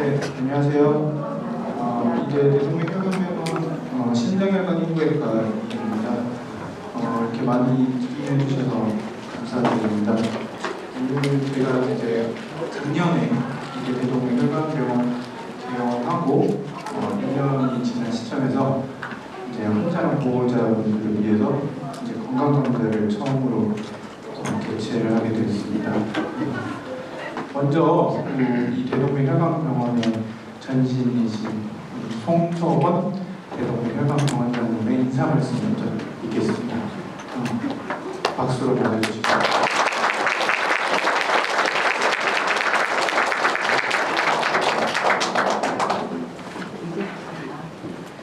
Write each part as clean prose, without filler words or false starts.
네, 안녕하세요. 이제 대동맥 혈관병원 신장혈관 인후외과입니다. 이렇게 많이 기대해 주셔서 감사드립니다. 오늘 제가 이제 작년에 이제 대동맥 혈관병원 개원하고 1년이 지난 시점에서 이제 환자나 보호자분들을 위해서 이제 건강검사를 처음으로 개최를 하게 되었습니다. 먼저 이 대동맥 혈관병원의 전신이신 송서원 대동맥 혈관병원장님의 인사 말씀 먼저 읽겠습니다. 박수로 맞아주시고.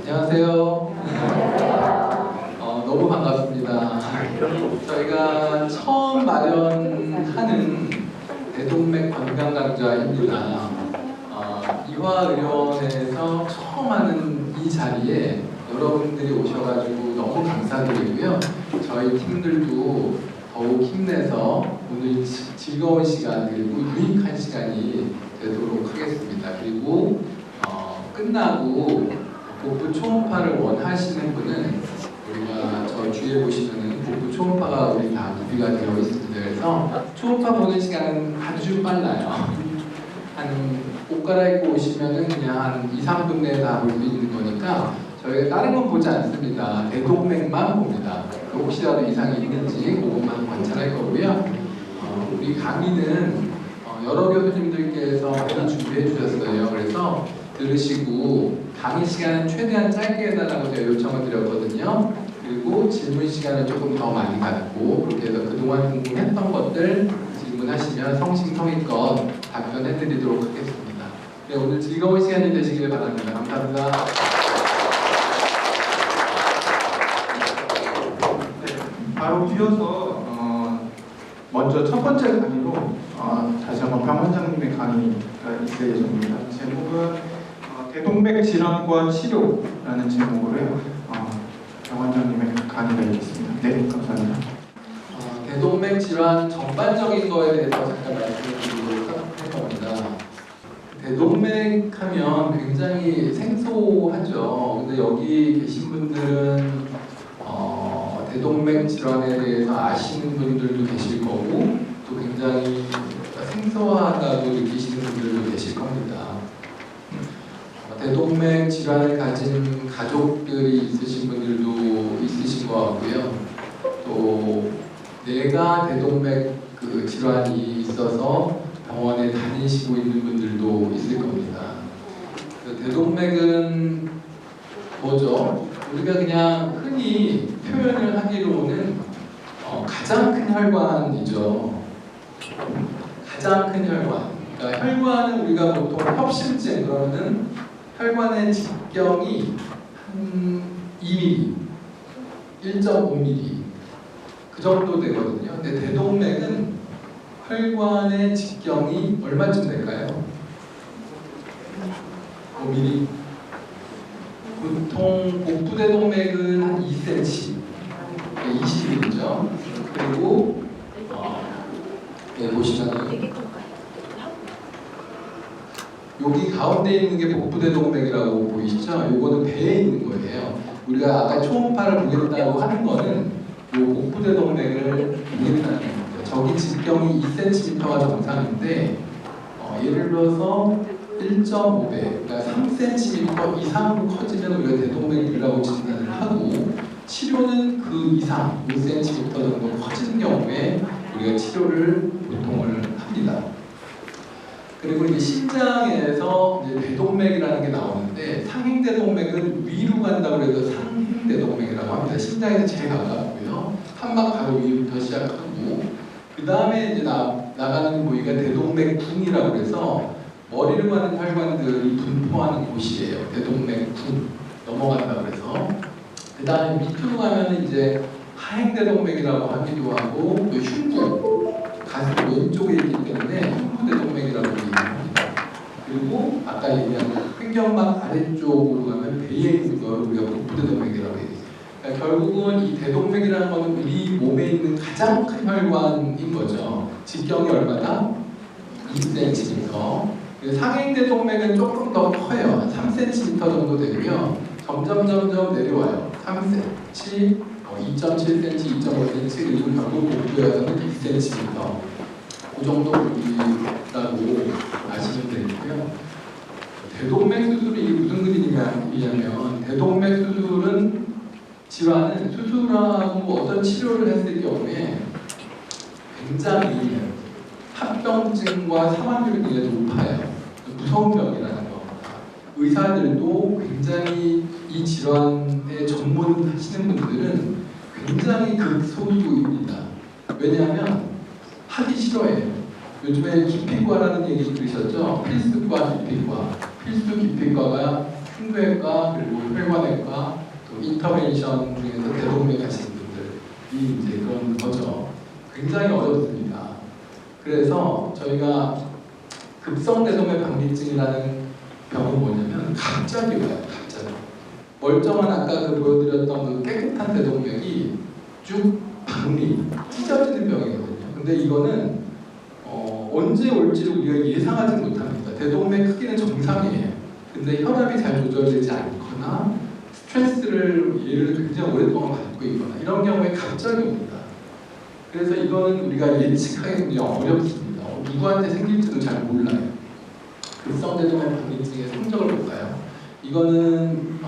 안녕하세요. 너무 반갑습니다. 저희가 처음 마련하는 대동맥 건강강좌입니다. 이화의료원에서 처음 하는 이 자리에 여러분들이 오셔가지고 너무 감사드리고요. 저희 팀들도 더욱 힘내서 오늘 즐거운 시간 그리고 유익한 시간이 되도록 하겠습니다. 그리고 끝나고 복부 초음파를 원하시는 분은 우리가 저 뒤에 보시면은 복부 초음파가 우리 다 구비가 되어 있습니다. 그래서 초음파 보는 시간은 아주 빨라요. 한 옷 갈아입고 오시면은 그냥 한 2, 3분 내에 다 볼 수 있는 거니까 저희가 다른 건 보지 않습니다. 대동맥만 봅니다. 혹시라도 이상이 있는지 그것만 관찰할 거고요. 우리 강의는 여러 교수님들께서 많이 준비해 주셨어요. 그래서 들으시고 강의 시간은 최대한 짧게 해달라고 제가 요청을 드렸거든요. 그리고 질문 시간을 조금 더 많이 갖고 그렇게 해서 그동안 궁금했던 것들 질문하시면 성심성의껏 답변해드리도록 하겠습니다. 네, 오늘 즐거운 시간이 되시길 바랍니다. 감사합니다. 네, 바로 이어서 먼저 첫 번째 강의로 다시 한번 병원장님의 강의가 있을 예정입니다. 제목은 대동맥 질환과 치료라는 제목으로 병원장님의 강의가 있겠습니다. 네, 감사합니다. 대동맥 질환 전반적인 거에 대해서 잠깐 말씀을 드리도록 할 겁니다. 대동맥 하면 굉장히 생소하죠. 근데 여기 계신 분들은 대동맥 질환에 대해서 아시는 분들도 계실 거고 또 굉장히 생소하다고 느끼시는 분들도 계실 겁니다. 대동맥 질환을 가진 가족들이 있으신 분들도 있으신 것 같고요. 또 내가 대동맥 질환이 있어서 병원에 다니시고 있는 분들도 있을 겁니다. 대동맥은 뭐죠? 우리가 그냥 흔히 표현을 하기로는 가장 큰 혈관이죠. 가장 큰 혈관. 그러니까 혈관은 우리가 보통 협심증 그러면은 혈관의 직경이 한 2mm, 1.5mm 그 정도 되거든요. 근데 대동맥은 혈관의 직경이 얼마쯤 될까요? 5mm. 보통 복부대동맥은 한 2cm, 20mm죠. 그리고 네, 보시면 여기 가운데 있는 게 복부대동맥이라고 보이시죠? 요거는 배에 있는 거예요. 우리가 아까 초음파를 보겠다고 하는 거는 요 복부대동맥을 보겠다는 겁니다. 저기 직경이 2cm가 정상인데 예를 들어서 1.5배, 그러니까 3cm 이상으로 커지면 우리가 대동맥이라고 진단을 하고 치료는 그 이상 5cm 정도 커지는 경우에 우리가 치료를 보통을 합니다. 그리고 이제 심장에서 이제 대동맥이라는 게 나오는데 상행대동맥은 위로 간다고 해서 상행대동맥이라고 합니다. 심장에서 제일 가깝고요. 한막 바로 위부터 시작하고 그 다음에 이제 나가는 부위가 대동맥궁이라고 해서 머리를 가는 혈관들이 분포하는 곳이에요. 대동맥궁 넘어간다고 해서 그 다음에 밑으로 가면 이제 하행대동맥이라고 하기도 하고 또 흉부 가슴 왼쪽에 있기 때문에 흉부대동맥이라고 얘기합니다. 그리고 아까 얘기한 횡격막 아래쪽으로 가면 배에 있는 걸 우리가 복부대동맥이라고 얘기해요. 그러니까 결국은 이 대동맥이라는 것은 우리 몸에 있는 가장 큰 혈관인 거죠. 직경이 얼마나? 2cm. 상행대동맥은 조금 더 커요. 한 3cm 정도 되고요. 점점 내려와요. 3cm, 2.7cm, 2.5cm, 그리고 결국 복부에서는 2cm. 그 정도 부위라고 아시면 되겠고요. 대동맥 수술이 무슨 그림이냐면, 대동맥 수술은 질환은 수술하고 어떤 치료를 했을 경우에 굉장히 합병증과 사망률이 굉장히 높아요. 무서운 병이라는 거. 의사들도 굉장히 이 질환에 전문하시는 분들은 굉장히 극소수입니다. 왜냐하면 하기 싫어해요. 요즘에 기피과라는 얘기 들으셨죠? 필수과, 기피과. 필수 기피과가 흉부외과 그리고 혈관외과 또 인터벤션 중에서 대동맥 하시는 분들이 이제 그런 거죠. 굉장히 어렵습니다. 그래서 저희가 급성대동맥 박리증이라는 병은 뭐냐면 갑자기 와요. 갑자기. 멀쩡한 아까 그 보여드렸던 그 깨끗한 대동맥이 쭉 박리, 찢어지는 병이거든요. 근데 이거는 언제 올지를 우리가 예상하지 못합니다. 대동맥 크기는 정상이에요. 근데 혈압이 잘 조절되지 않거나 스트레스를 얘를 굉장히 오랫동안 받고 있거나 이런 경우에 갑자기 옵니다. 그래서 이거는 우리가 예측하기 굉장히 어렵습니다. 누구한테 생길지도 잘 몰라요. 급성대동맥 박리증의 성적을 볼까요? 이거는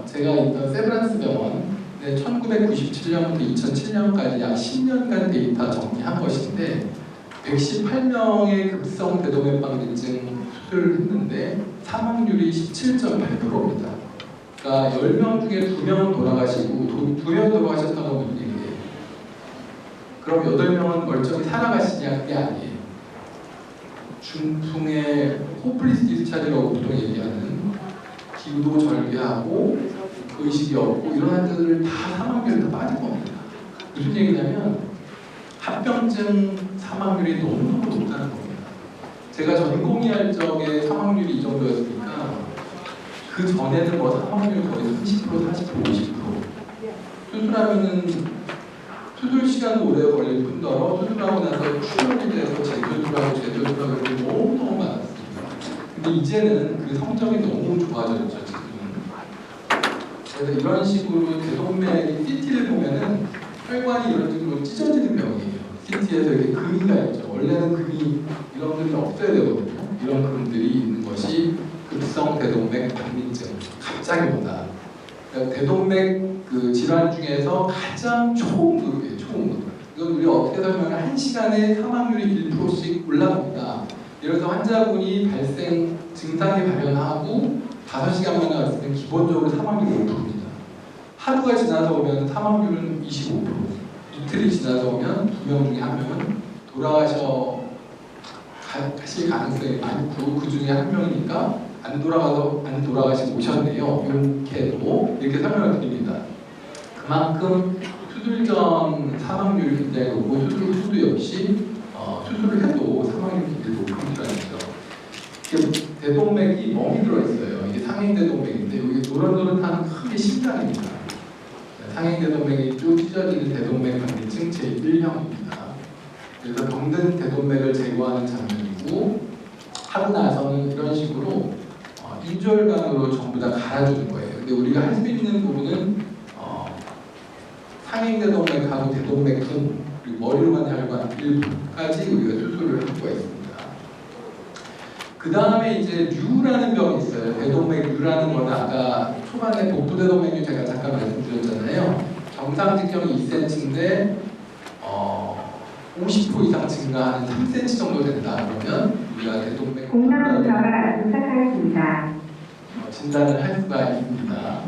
제가 있던 세브란스 병원에 1997년부터 2007년까지 약 10년간 데이터 정리한 것인데 118명의 급성 대동맥 박리증 수술을 했는데 사망률이 17.8%입니다. 그러니까 10명 중에 2명은 돌아가시고 2명 돌아가셨다고 보는 얘기예요. 그럼 8명은 멀쩡히 살아가시냐? 그게 아니에요. 중풍의 호플리스 디스차지라고 보통 얘기하는 기우도 절개하고 의식이 없고 이런 환자들을 다 사망률이 다 빠진 겁니다. 무슨 얘기냐면 합병증 사망률이 너무너무 높다는 겁니다. 제가 전공의 할 적에 사망률이 이 정도였으니까 그 전에는 뭐 사망률이 거의 30%, 40%, 50% 수술하면은 수술 시간도 오래 걸릴 뿐더러 수술하고 나서 출혈이 돼서 재수술하고 재수술하고 너무 많았습니다. 근데 이제는 그 성적이 너무 좋아졌죠 지금. 그래서 이런 식으로 대동맥 CT를 보면은 혈관이 이런 식으로 찢어지는 병이에요. CT에서 이렇게 금이가 있죠. 원래는 금이 이런 금이 없어야 되거든요. 이런 금들이 있는 것이 급성 대동맥 박리증. 갑자기 온다. 그러니까 대동맥 그 질환 중에서 가장 초음급이에요. 초음급. 이건 우리가 어떻게 설명하면 1시간에 사망률이 1%씩 올라갑니다. 예를 들어서 환자분이 발생 증상이 발현하고 5시간 만에 왔을 때 기본적으로 사망률이 5%입니다. 하루가 지나서 오면 사망률은 25%. 이틀이 지나서 오면 2명 중에 1명은 돌아가실 가능성이 많고 그 중에 1명이니까 안 돌아가시고 오셨네요. 이렇게 설명을 드립니다. 그만큼 수술 전 사망률이 굉장히 높고 수술 후도 역시 수술을 해도 사망률이 굉장히 높은 질환이죠. 대동맥이 멍이 들어있어요. 이게 상행대동맥인데 여기 노릇노릇한 크게 심장입니다. 상행대동맥이 쭉 찢어지는 대동맥 박리증 제1형입니다. 그래서 병든 대동맥을 제거하는 장면이고 하고 나서는 이런 식으로 인졸관으로 전부 다 갈아주는 거예요. 근데 우리가 할 수 있는 부분은 상행대동맥하고 대동맥 그리고 머리로 가는 혈관 일부까지 우리가 수술을 할 수가 있습니다. 그 다음에 이제 류라는 병이 있어요. 대동맥 류라는 거는 아까 초반에 복부대동맥류 제가 잠깐 말씀드렸잖아요. 정상 직경이 2cm인데 50% 이상 증가하는 3cm 정도 된다 그러면 우리가 대동맥 공감부터가 도착하였습니다. 진단을 할 수가 있습니다.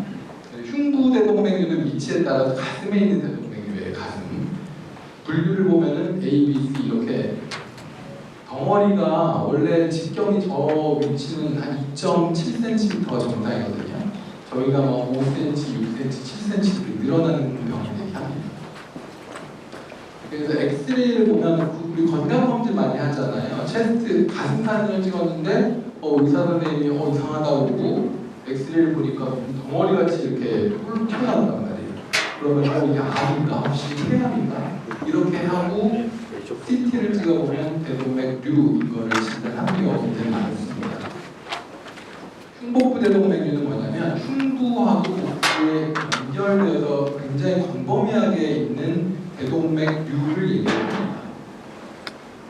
흉부대동맥류는 위치에 따라서 가슴에 있는 대동맥류예요. 가슴. 분류를 보면은 A, B, C 이렇게 덩어리가 원래 직경이 저 위치는 한 2.7cm 정상이거든요. 저희가 막 5cm, 6cm, 7cm 이렇게 늘어나는 병이 합니다. 그래서 엑스레이를 보면 우리 건강검진 많이 하잖아요. 체스트 가슴 사진을 찍었는데 의사 선생님이 이상하다고 그러고 엑스레이를 보니까 덩어리같이 이렇게 튀어나온단 말이에요. 그러면 이게 암인가 혹시 폐암인가 이렇게 하고 CT를 찍어보면 대동맥류 이거를 진단하는 경우가 굉장히 많습니다. 흉복부 대동맥류는 뭐냐면 흉부하고 복부에 연결되어서 굉장히 광범위하게 있는 대동맥류를 얘기합니다.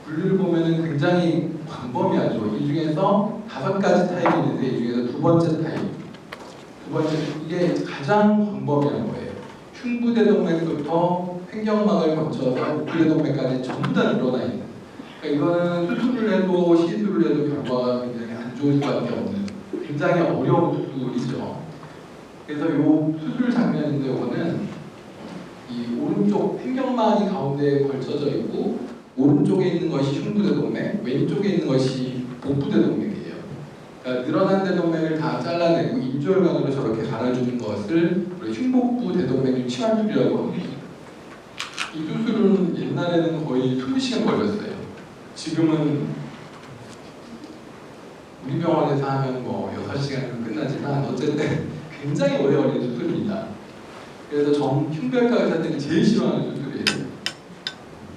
분류를 보면은 굉장히 광범위하죠. 이 중에서 5가지 타입이 있는데 이 중에서 두 번째 타입, 이게 가장 광범위한 거예요. 흉부대동맥부터 횡격막을 거쳐서 복부대동맥까지 전부 다 늘어나 있는. 그러니까 이거는 수술을 해도 시술을 해도 결과가 굉장히 안 좋을 수밖에 없는 굉장히 어려운 수술이죠. 그래서 이 수술 장면인데 이거는 이 오른쪽 횡격막이 가운데에 걸쳐져 있고 오른쪽에 있는 것이 흉부대동맥, 왼쪽에 있는 것이 복부대동맥이에요. 그러니까 늘어난 대동맥을 다 잘라내고 인조혈관으로 저렇게 갈아주는 것을 우리 흉복부 대동맥류 치환술이라고 합니다. 이 수술은 옛날에는 거의 20시간 걸렸어요. 지금은 우리 병원에서 하면 뭐 6시간이면 끝나지만 어쨌든 굉장히 오래 걸리는 수술입니다. 그래서 흉부외과 의사들이 제일 싫어하는 수술이에요.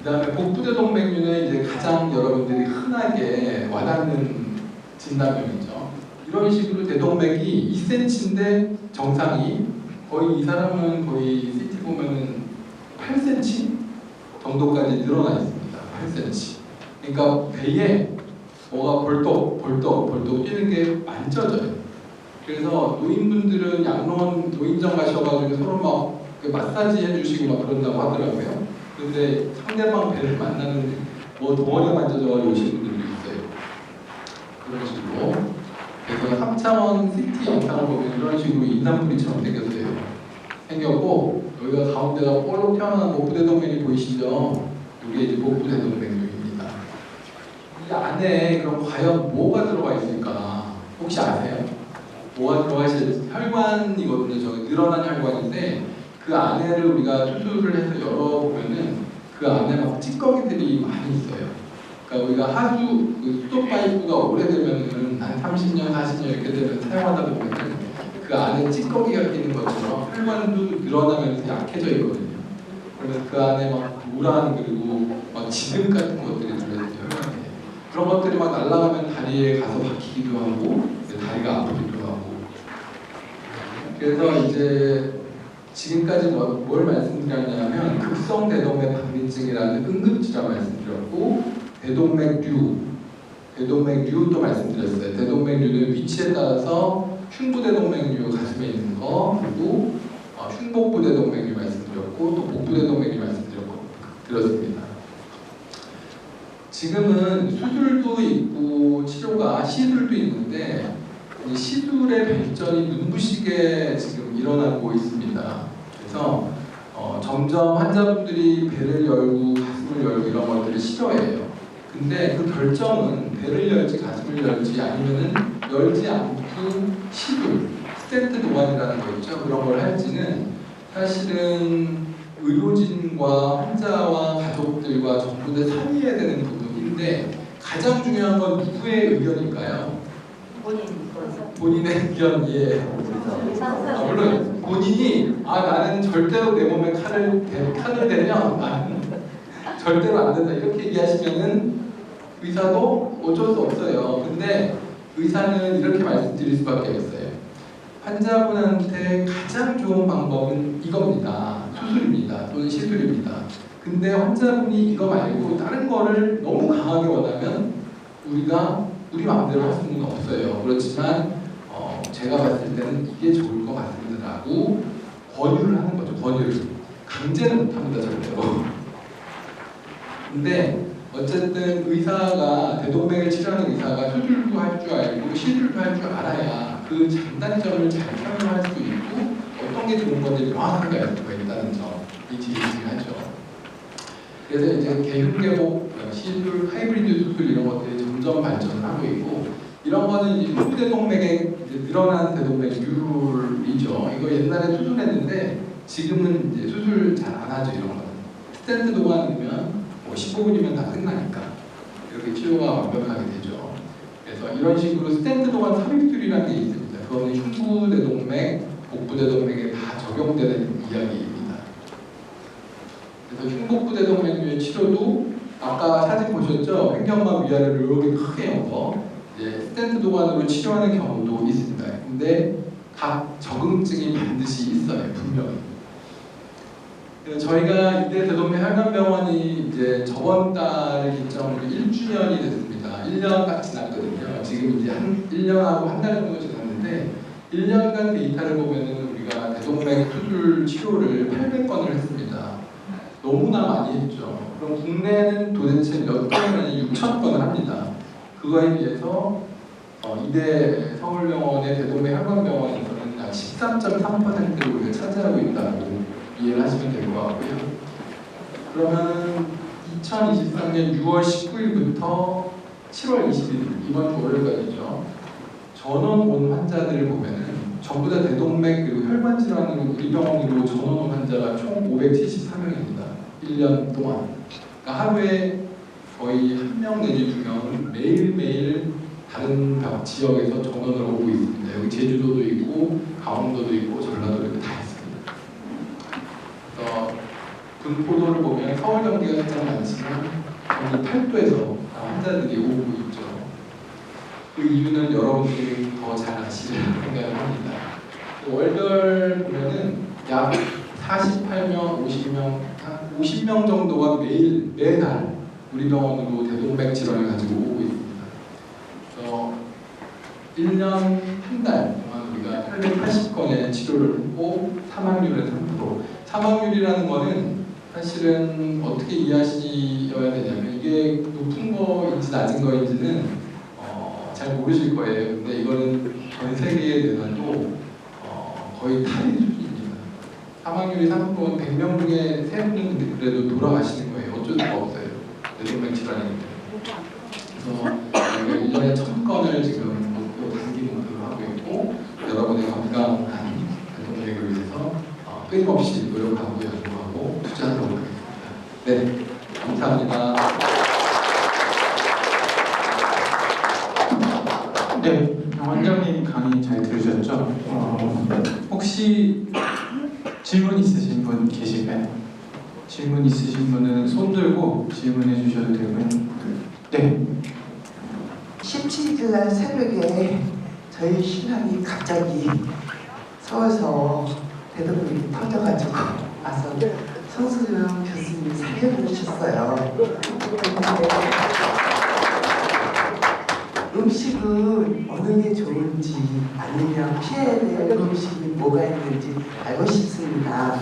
그 다음에 복부대동맥류는 이제 가장 여러분들이 흔하게 와닿는 진단명이죠. 이런 식으로 대동맥이 2cm인데 정상이 거의 이 사람은 거의 CT 보면은 8cm 정도까지 늘어나 있습니다. 8cm. 그러니까 배에 뭐가 벌떡 뛰는 게 만져져요. 그래서 노인분들은 약론 노인정 가셔가지고 서로 막 마사지 해주시고 막 그런다고 하더라고요. 근데 상대방 배를 만나는 뭐 덩어리가 만져져가지고 오신 분들도 있어요. 그런 식으로. 그래서 3차원 CT 영상을 보면 이런 식으로 인삼뿌리처럼 생겼고 여기가 가운데가 볼록 튀어나온 복부대동맥이 보이시죠? 이게 이제 복부대동맥류입니다. 이 안에 그럼 과연 뭐가 들어가 있을까? 혹시 아세요? 뭐가 들어가 있을지 혈관이거든요. 저기 늘어난 혈관인데 그 안에를 우리가 수술을 해서 열어보면은 그 안에 막 찌꺼기들이 많이 있어요. 그러니까 우리가 하수 그 수도 파이프가 오래되면은 한 30년, 40년 이렇게 되면 사용하다 보면은 그 안에 찌꺼기가 끼는 것처럼 혈관도 늘어나면서 약해져 있거든요. 그러면 그 안에 막 노란 그리고 막 지름 같은 것들이 들어있어요. 혈관에. 그런 것들이 막 날아가면 다리에 가서 박히기도 하고 다리가 아프기도 하고. 그래서 이제 지금까지 뭘 말씀드렸냐면 급성 대동맥 박린증이라는 응급치료 말씀드렸고 대동맥류도 말씀드렸어요. 대동맥류는 위치에 따라서 흉부대동맥류 가슴에 있는 거 그리고 흉복부대동맥류 말씀드렸고 또 복부대동맥류 말씀드렸습니다. 지금은 수술도 있고 치료가 시술도 있는데 이 시술의 발전이 눈부시게 지금 일어나고 있습니다. 그래서 점점 환자분들이 배를 열고 가슴을 열고 이런 것들을 싫어해요. 근데 그 결정은 배를 열지 가슴을 열지 아니면은 열지 않고 시술, 스텐트 도관이라는 거 있죠. 그런 걸 할지는 사실은 의료진과 환자와 가족들과 전부 다 상의해야 되는 부분인데 가장 중요한 건 누구의 의견일까요? 본인의 의견, 예. 물론 본인이 나는 절대로 내 몸에 칼을 대면 나는 절대로 안 된다 이렇게 얘기하시면은 의사도 어쩔 수 없어요. 근데 의사는 이렇게 말씀드릴 수밖에 없어요. 환자분한테 가장 좋은 방법은 이겁니다. 수술입니다. 또는 시술입니다. 근데 환자분이 이거 말고 다른 거를 너무 강하게 원하면 우리 마음대로 할 수는 없어요. 그렇지만 제가 봤을 때는 이게 좋을 것 같습니다라고 권유를 하는 거죠. 권유를. 강제는 못합니다. 절대로. 근데 어쨌든 의사가 대동맥을 치료하는 의사가 수술도 할 줄 알고 시술도 할 줄 알아야 그 장단점을 잘 설명할 수 있고 어떤 게 좋은 건지 명확하게 알 수가 있다는 점이 제일 중요하죠. 그래서 이제 개흉개복 시술, 하이브리드 수술 이런 것들이 점점 발전을 하고 있고 이런 거는 이제 흉부대동맥의 늘어난 대동맥류이죠. 이거 옛날에 수술했는데 지금은 이제 수술 잘 안 하죠. 이런 거는 스텐트 도관이면 15분이면 다 끝나니까 이렇게 치료가 완벽하게 되죠. 그래서 이런 식으로 스텐트 도관 삽입술이라는 게 있습니다. 그거는 흉부대동맥, 복부대동맥에 다 적용되는 이야기입니다. 그래서 흉복부대동맥류의 치료도 아까 사진 보셨죠? 횡격막 위아래를 이렇게 크게 엮어 이제 스텐트 도관으로 치료하는 경우도 있습니다. 근데 각 적응증이 반드시 있어요, 분명히. 저희가 이대 대동맥 혈관병원이 이제 저번 달 기점으로 1주년이 됐습니다. 1년 딱 지났거든요. 지금 이제 1년하고 한 달 정도 지났는데 1년간 데이터를 보면은 우리가 대동맥 수술 치료를 800건을 했습니다. 너무나 많이 했죠. 그럼 국내는 도대체 몇 건이냐면 6,000건을 합니다. 그거에 비해서 이대 서울병원의 대동맥 혈관병원에서는 약 13.3%를 우리가 차지하고 있다고 이해를 하시면 될 것 같고요. 그러면 2023년 6월 19일부터 7월 20일 이번 주 월요일까지죠. 전원 온 환자들을 보면은 전부 다 대동맥 그리고 혈관 질환으로 우리 병원으로 전원 온 환자가 총 574명입니다. 1년 동안. 그러니까 하루에 거의 1명 내지 2명은 매일매일 다른 지역에서 전원으로 오고 있습니다. 여기 제주도도 있고 강원도도 있고 전라도도 있고 다 있습니다. 분포도를 보면 서울 경기가 가장 많지만 경기 8도에서 환자들이 오고 있죠. 그 이유는 여러분들이 더 잘 아시리라 생각을 합니다. 월별 보면은 약 48명, 50명 정도가 매달 우리 병원으로 대동맥 질환을 가지고 오고 있습니다. 1년 한 달 동안 우리가 880건의 치료를 했고 사망률은 3%. 사망률이라는 거는 사실은 어떻게 이해하셔야 되냐면 이게 높은 거인지 낮은 거인지는 잘 모르실 거예요. 근데 이거는 전 세계에 대해서도 거의 타리 수준입니다. 사망률이 3%는 100명 중에 3분은 근데 그래도 돌아가시는 거예요. 어쩔 수가 없어요. 대동맥 질환이기 때문에. 그래서 1년에 1000건을 지금 단기 목표로 하고 있고 여러분의 건강한 대동맥을 위해서 끊임없이 노력하고 연구하고 투자하도록 하겠습니다. 네, 감사합니다. 네, 원장님 강의 잘 들으셨죠? 혹시 질문 있으신 분 계실까요? 질문 있으신 분은 손 들고 질문해 주셔도 되고요. 네. 17일날 새벽에 저희 신랑이 갑자기 서울서 대동맥이 터져가지고 와서 성수영 교수님이 살려주셨어요. 음식은 어느 게 좋은지 아니면 피해야 될 음식이 뭐가 있는지 알고 싶습니다.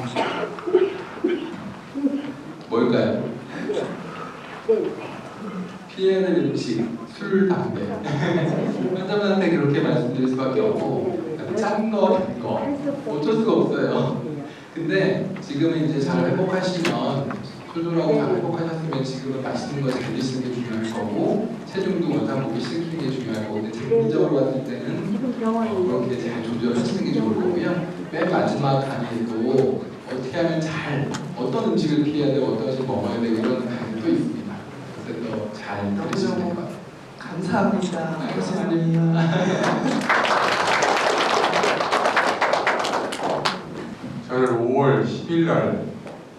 뭘까요? 피해야 될 음식, 술, 담배. 환자분한테 그렇게 말씀드릴 수밖에 없고 짠 거, 단 거 어쩔 수가 없어요. 근데 지금은 이제 잘 회복하시면 수술하고 잘 회복하셨으면 지금은 맛있는 거 잘 드시는 게 중요할 거고 체중도 원상복귀 시키는 게 중요할 거고 근데 장기적으로 봤을 때는 그렇게 잘 조절하시는 게 좋을 거고요. 맨 마지막 강의에도 어떻게 하면 잘 어떤 음식을 피해야 되고 어떤 음식을 먹어야 되고 이런 강의도 있습니다. 그래서 잘 들으시면 될 것 같아요. 감사합니다. 교수님. 저는 5월 10일 날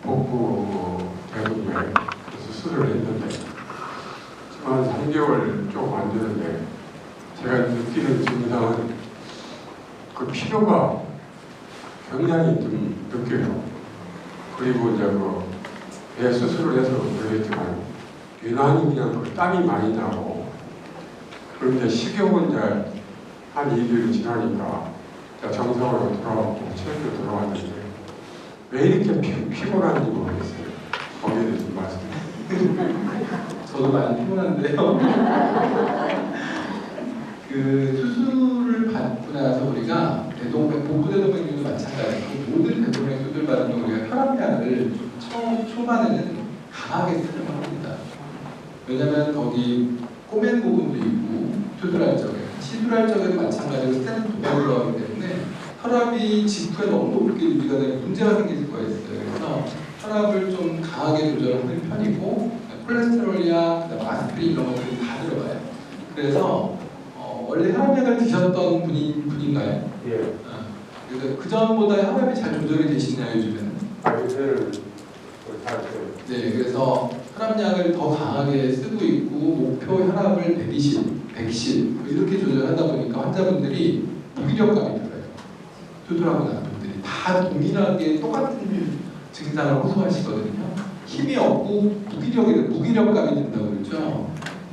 복부 대동맥 수술을 했는데 지금 한 3개월 조금 안 되는데 제가 느끼는 증상은 그 피로가 굉장히 좀 느껴요. 그리고 이제 배 수술을 해서 모르겠지만 유난히 그냥 그 땀이 많이 나고 그런데 식욕은 이제 한 2일 지나니까 정상으로 돌아왔고 체력도 돌아왔는데 왜 이렇게 피곤한지 모르겠어요. 거기에 대해서 말씀해. 저도 많이 피곤한데요. 그 수술을 받고 나서 우리가 대동맥, 복부 대동맥류도 마찬가지고 모든 대동맥 수술 받은 우리가 혈압약을 초반에는 강하게 쓰려고 합니다. 왜냐면 거기 꼬맨 부분도 있고 수술할 적에 시술할 적에도 마찬가지로 스탠드 도박을 넣기 때문에 혈압이 직후에 너무 높게 유지가 되면 문제가 생길 수가 있어요. 그래서 혈압을 좀 강하게 조절하는 편이고 콜레스테롤이야 아스피린 이런 것들이 다 들어가요. 그래서 원래 혈압약을 드셨던 분인가요? 예. 그래서 그 전보다 혈압이 잘 조절이 되시나요 요즘에는? 요새는 잘 돼요. 네, 그래서 혈압약을 더 강하게 쓰고 있고 목표 혈압을 120 뭐 이렇게 조절하다 보니까 환자분들이 무기력감이 들어요. 수술하고 난 분들이 다 동일하게 똑같은 증상을 호소하시거든요. 힘이 없고 무기력감이 든다고 그러죠.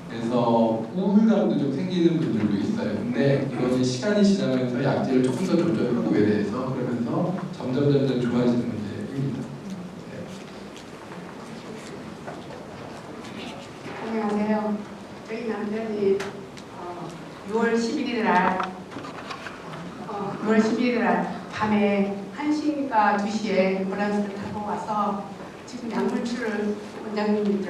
그래서 우울감도 좀 생기는 분들도 있어요. 근데 이거는 시간이 지나면서 약제를 조금 더 조절하고 외래해서 그러면서 점점 좋아지는 문제입니다. 안녕하세요. 저희 남편이 6월 11일 날 밤에 1시인가 2시에 앰뷸런스를 타고 와서 지금 약물치료를 원장님이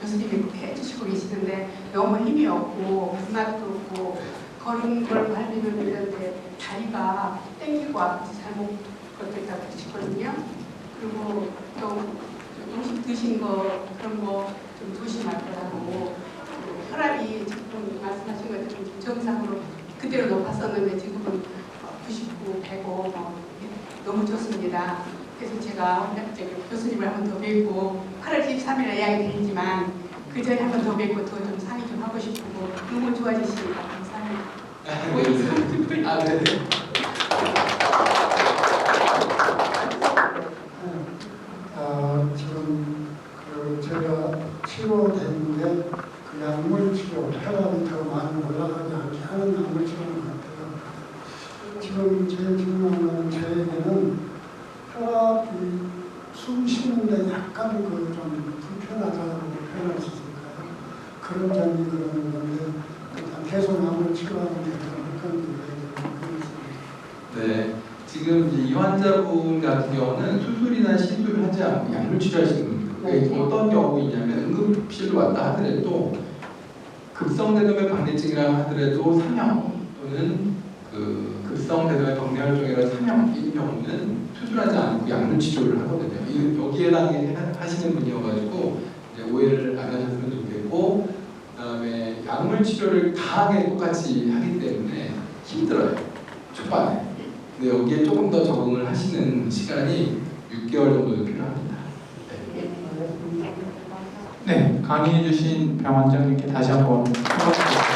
교수님이 해주시고 계시는데 너무 힘이 없고 분맛도 없고 걸은 걸 밟으면 이런데 다리가 땡기고 아프지 잘못 걷겠다고 그러시거든요. 그리고 또 음식 드신 거 그런 거 좀 조심할 거라고 혈압이 지금 말씀하신 것처럼 정상으로 그대로 높았었는데 지금은 99, 105 너무 좋습니다. 그래서 제가 교수님을 한 번 더 뵙고 8월 13일에 예약이 돼 있지만 그 전에 한 번 더 뵙고 더 좀 상의 좀 하고 싶고 너무 좋아지시니까 감사합니다. 아, 네. 지금 제가 치료됐는데 그 약물 치료, 혈압이 더 많이 올라가지 않게 하는 약물 치료인 것 같아요. 지금 제일 중요한 건 저에게는 혈압이 숨 쉬는데 약간 좀 불편하다고 표현할 수 있을까요? 그런 점이 그러는 건데 일단 계속 약물 치료하는 게 그런 네, 지금 이제 이 환자분 같은 경우는 수술이나 시술하지 않고 약물 치료하시는 분들. 어떤 경우이냐면 응급실로 왔다 하더라도 급성대동맥 박내증이라고 하더라도 3형 또는 그 급성대동맥 박내혈종이라는 3형인 경우는 수술하지 않고 약물 치료를 하거든요. 여기에 해당하시는 분이어가지고 이제 오해를 안 하셨으면 좋겠고, 그다음에 약물 치료를 강하게 똑같이 하기 때문에 힘들어요. 초반에. 근데 여기에 조금 더 적응을 하시는 시간이 6개월 정도 필요합니다. 네, 강의해주신 병원장님께 다시 한번 수고하셨습니다.